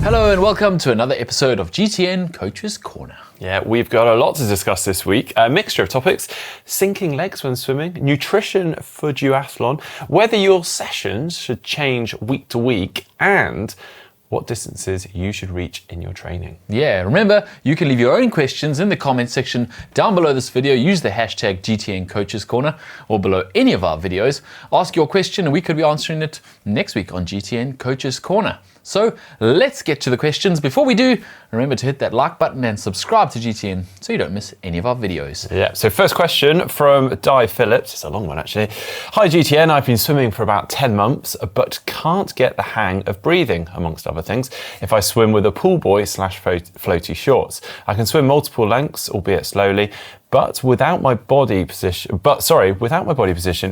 Hello and welcome to another episode of GTN Coach's Corner. Yeah, we've got a lot to discuss this week. A mixture of topics: sinking legs when swimming, nutrition for duathlon, whether your sessions should change week to week, and what distances you should reach in your training. Yeah, remember, you can leave your own questions in the comment section down below this video. Use the hashtag GTN Coaches Corner or below any of our videos. Ask your question and we could be answering it next week on GTN Coaches Corner. So let's get to the questions. Before we do, remember to hit that like button and subscribe to GTN so you don't miss any of our videos. Yeah, so first question from Di Phillips. It's a long one actually. Hi GTN, I've been swimming for about 10 months but can't get the hang of breathing, amongst other things, if I swim with a pool buoy / floaty shorts. I can swim multiple lengths, albeit slowly, but without my body position,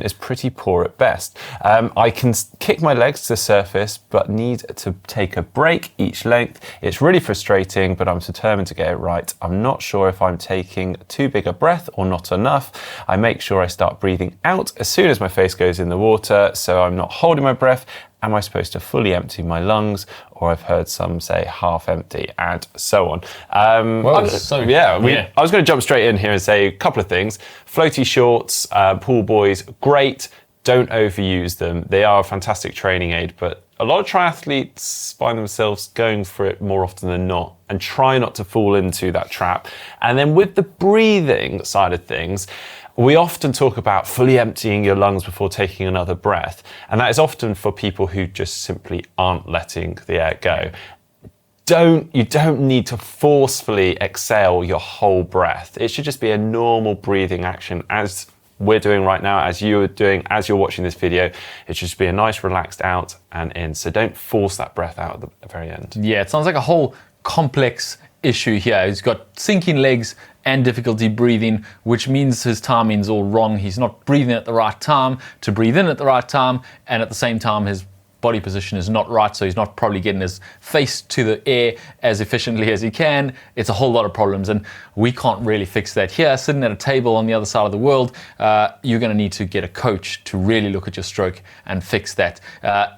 is pretty poor at best. I can kick my legs to the surface, but need to take a break each length. It's really frustrating, but I'm determined to get it right. I'm not sure if I'm taking too big a breath or not enough. I make sure I start breathing out as soon as my face goes in the water, so I'm not holding my breath. Am I supposed to fully empty my lungs? Or I've heard some say half empty, and so on. I was going to jump straight in here and say a couple of things. Floaty shorts, pool buoys, great. Don't overuse them. They are a fantastic training aid, but a lot of triathletes find themselves going for it more often than not and try not to fall into that trap. And then with the breathing side of things, we often talk about fully emptying your lungs before taking another breath. And that is often for people who just simply aren't letting the air go. You don't need to forcefully exhale your whole breath. It should just be a normal breathing action, as we're doing right now, as you are doing, as you're watching this video. It should just be a nice relaxed out and in. So don't force that breath out at the very end. Yeah, it sounds like a whole complex issue here. He's got sinking legs and difficulty breathing, which means his timing's all wrong. He's not breathing at the right time to breathe in at the right time, and at the same time his body position is not right, so he's not probably getting his face to the air as efficiently as he can. It's a whole lot of problems, and we can't really fix that here. Sitting at a table on the other side of the world, you're going to need to get a coach to really look at your stroke and fix that.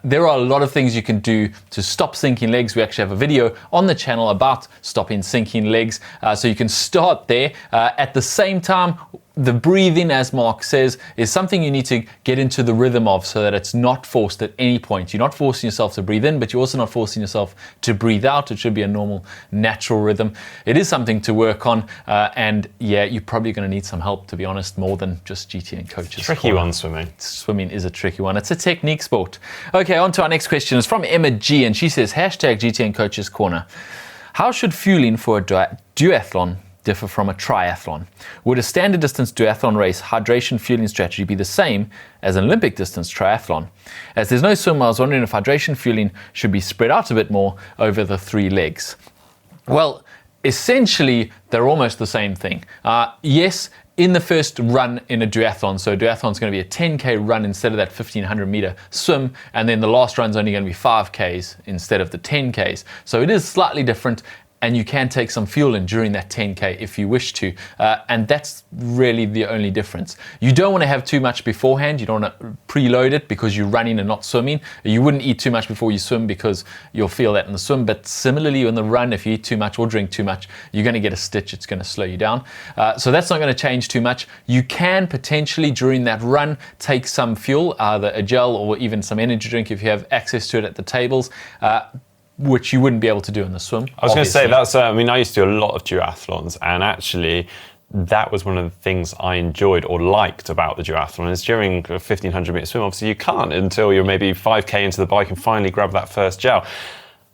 There are a lot of things you can do to stop sinking legs. We actually have a video on the channel about stopping sinking legs, so you can start there. At the same time, the breathing, as Mark says, is something you need to get into the rhythm of so that it's not forced at any point. You're not forcing yourself to breathe in, but you're also not forcing yourself to breathe out. It should be a normal, natural rhythm. It is something to work on, and yeah, you're probably going to need some help, to be honest, more than just GTN coaches. Tricky one, swimming. Swimming is a tricky one. It's a technique sport. Okay, on to our next question. It's from Emma G, and she says, hashtag GTN Coaches Corner. How should fueling for a duathlon differ from a triathlon? Would a standard distance duathlon race hydration fueling strategy be the same as an Olympic distance triathlon? As there's no swim, I was wondering if hydration fueling should be spread out a bit more over the 3 legs. Well, essentially, they're almost the same thing. Yes, in the first run in a duathlon, so a duathlon's going to be a 10K run instead of that 1500 meter swim, and then the last run's only going to be 5Ks instead of the 10Ks. So it is slightly different, and you can take some fuel in during that 10K if you wish to. And that's really the only difference. You don't want to have too much beforehand. You don't want to preload it because you're running and not swimming. You wouldn't eat too much before you swim because you'll feel that in the swim. But similarly in the run, if you eat too much or drink too much, you're going to get a stitch. It's going to slow you down. So that's not going to change too much. You can potentially during that run take some fuel, either a gel or even some energy drink if you have access to it at the tables. Which you wouldn't be able to do in the swim. I was going to say, that's, I used to do a lot of duathlons, and actually that was one of the things I enjoyed or liked about the duathlon is during a 1500 meter swim, obviously you can't until you're maybe 5K into the bike and finally grab that first gel.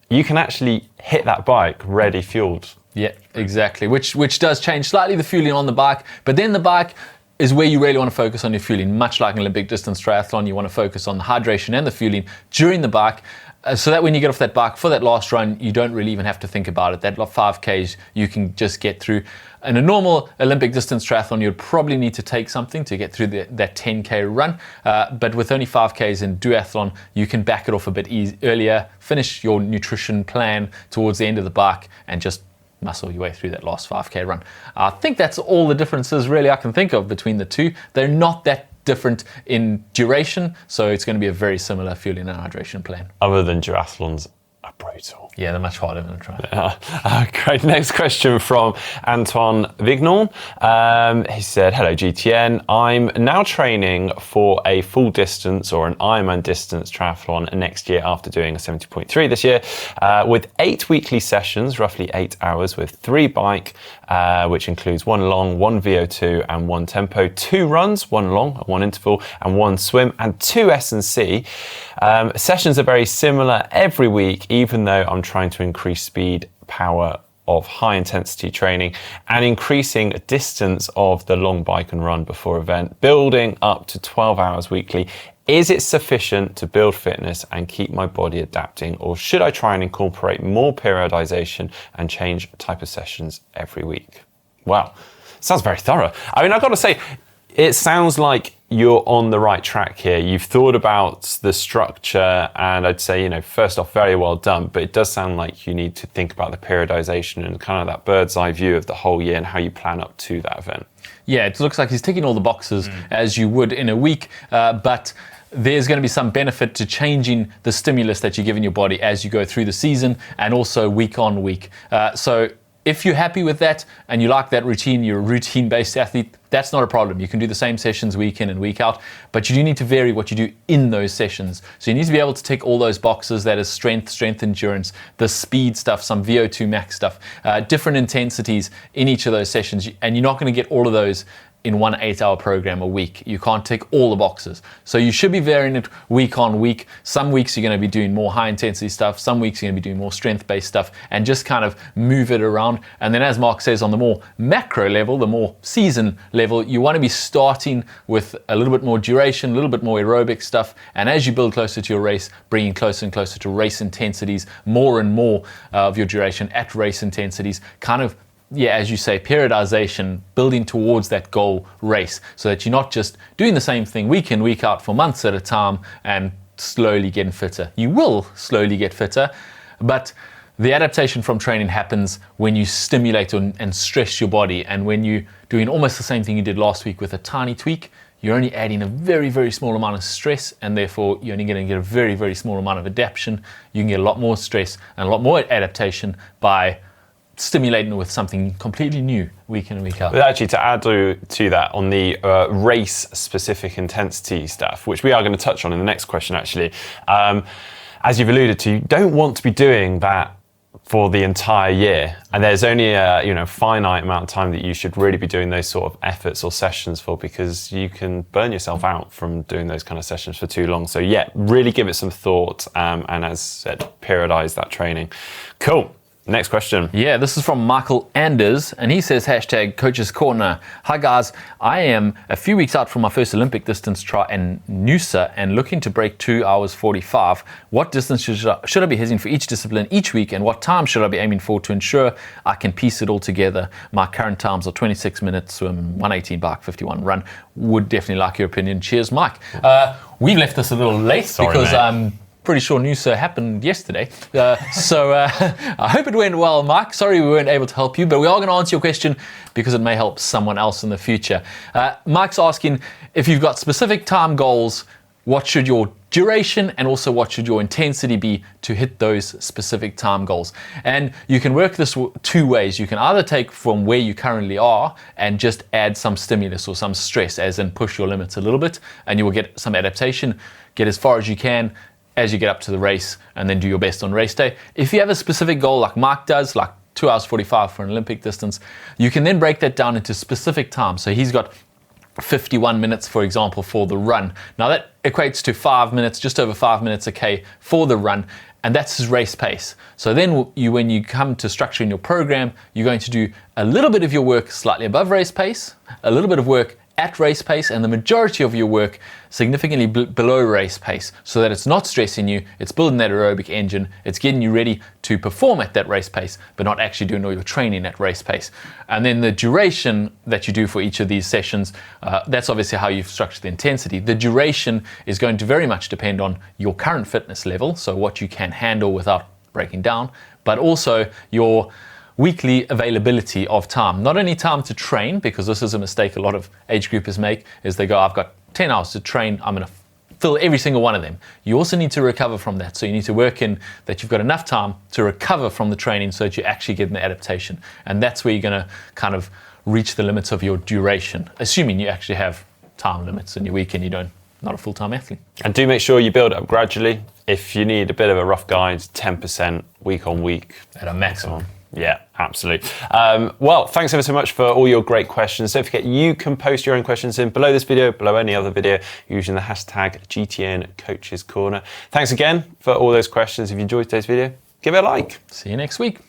You can actually hit that bike ready fueled. Yeah, exactly, which does change slightly the fueling on the bike, but then the bike is where you really want to focus on your fueling. Much like an Olympic distance triathlon, you want to focus on the hydration and the fueling during the bike, so that when you get off that bike for that last run, you don't really even have to think about it. That 5Ks you can just get through. In a normal Olympic distance triathlon, you'd probably need to take something to get through that 10K run. But with only 5Ks in duathlon, you can back it off a bit earlier, finish your nutrition plan towards the end of the bike, and just muscle your way through that last 5K run. I think that's all the differences really I can think of between the two. They're not that different in duration, so it's going to be a very similar fueling and hydration plan. Other than duathlons are brutal. Yeah, they're much harder than a triathlon. Great. Next question from Antoine Vignon. He said, hello GTN. I'm now training for a full distance or an Ironman distance triathlon next year after doing a 70.3 this year with 8 weekly sessions, roughly 8 hours with 3 bike, which includes 1 long, 1 VO2 and 1 tempo, 2 runs, 1 long, 1 interval and 1 swim and 2 S&C. Sessions are very similar every week, even though I'm trying to increase speed, power of high intensity training and increasing distance of the long bike and run before event, building up to 12 hours weekly. Is it sufficient to build fitness and keep my body adapting, or should I try and incorporate more periodization and change type of sessions every week? Wow, sounds very thorough. I mean, I've got to say, it sounds like you're on the right track here. You've thought about the structure, and I'd say, first off, very well done, but it does sound like you need to think about the periodization and kind of that bird's eye view of the whole year and how you plan up to that event. Yeah, it looks like he's ticking all the boxes as you would in a week, but there's going to be some benefit to changing the stimulus that you give in your body as you go through the season and also week on week. So if you're happy with that and you like that routine, you're a routine-based athlete, that's not a problem. You can do the same sessions week in and week out, but you do need to vary what you do in those sessions. So you need to be able to tick all those boxes, that is strength endurance, the speed stuff, some VO2 max stuff, different intensities in each of those sessions, and you're not going to get all of those in one 8-hour program a week. You can't tick all the boxes. So you should be varying it week on week. Some weeks you're going to be doing more high intensity stuff. Some weeks you're going to be doing more strength based stuff, and just kind of move it around. And then as Mark says, on the more macro level, the more season level, you want to be starting with a little bit more duration, a little bit more aerobic stuff. And as you build closer to your race, bringing closer and closer to race intensities, more and more of your duration at race intensities, kind of, yeah, as you say, periodization, building towards that goal race, so that you're not just doing the same thing week in, week out for months at a time and slowly getting fitter. You will slowly get fitter, but the adaptation from training happens when you stimulate and stress your body, and when you're doing almost the same thing you did last week with a tiny tweak, you're only adding a very, very small amount of stress, and therefore you're only going to get a very, very small amount of adaptation. You can get a lot more stress and a lot more adaptation by stimulating with something completely new week in and week out. But actually, to add to that on the race-specific intensity stuff, which we are going to touch on in the next question, actually, as you've alluded to, you don't want to be doing that for the entire year, and there's only a finite amount of time that you should really be doing those sort of efforts or sessions for, because you can burn yourself out from doing those kind of sessions for too long. So yeah, really give it some thought, and as said, periodize that training. Cool. Next question. Yeah, this is from Michael Anders, and he says, #Coach's Corner. Hi guys, I am a few weeks out from my first Olympic distance try in Noosa and looking to break 2 hours 45. What distance should I be hitting for each discipline each week, and what time should I be aiming for to ensure I can piece it all together? My current times are 26 minutes swim, 118 bike, 51 run. Would definitely like your opinion. Cheers, Mike. We left this a little late. Sorry, because mate. Pretty sure Noosa happened yesterday. So I hope it went well, Mike. Sorry we weren't able to help you, but we are going to answer your question because it may help someone else in the future. Mike's asking, if you've got specific time goals, what should your duration and also what should your intensity be to hit those specific time goals? And you can work this 2 ways. You can either take from where you currently are and just add some stimulus or some stress, as in push your limits a little bit, and you will get some adaptation, get as far as you can as you get up to the race, and then do your best on race day. If you have a specific goal like Mark does, like 2 hours 45 for an Olympic distance, you can then break that down into specific times. So he's got 51 minutes, for example, for the run. Now that equates to 5 minutes, just over 5 minutes a K for the run, and that's his race pace. So then when you come to structuring your program, you're going to do a little bit of your work slightly above race pace, a little bit of work at race pace, and the majority of your work significantly below race pace, so that it's not stressing you, it's building that aerobic engine, it's getting you ready to perform at that race pace, but not actually doing all your training at race pace. And then the duration that you do for each of these sessions, that's obviously how you've structured the intensity. The duration is going to very much depend on your current fitness level, so what you can handle without breaking down, but also your weekly availability of time. Not only time to train, because this is a mistake a lot of age groupers make, is they go, I've got 10 hours to train, I'm going to fill every single one of them. You also need to recover from that. So you need to work in that you've got enough time to recover from the training so that you actually get an adaptation. And that's where you're going to kind of reach the limits of your duration, assuming you actually have time limits in your week and not a full-time athlete. And do make sure you build up gradually. If you need a bit of a rough guide, 10% week on week. At a maximum. Yeah, absolutely. Well, thanks ever so much for all your great questions. Don't forget, you can post your own questions in below this video, below any other video, using the hashtag GTN Coaches Corner. Thanks again for all those questions. If you enjoyed today's video, give it a like. See you next week.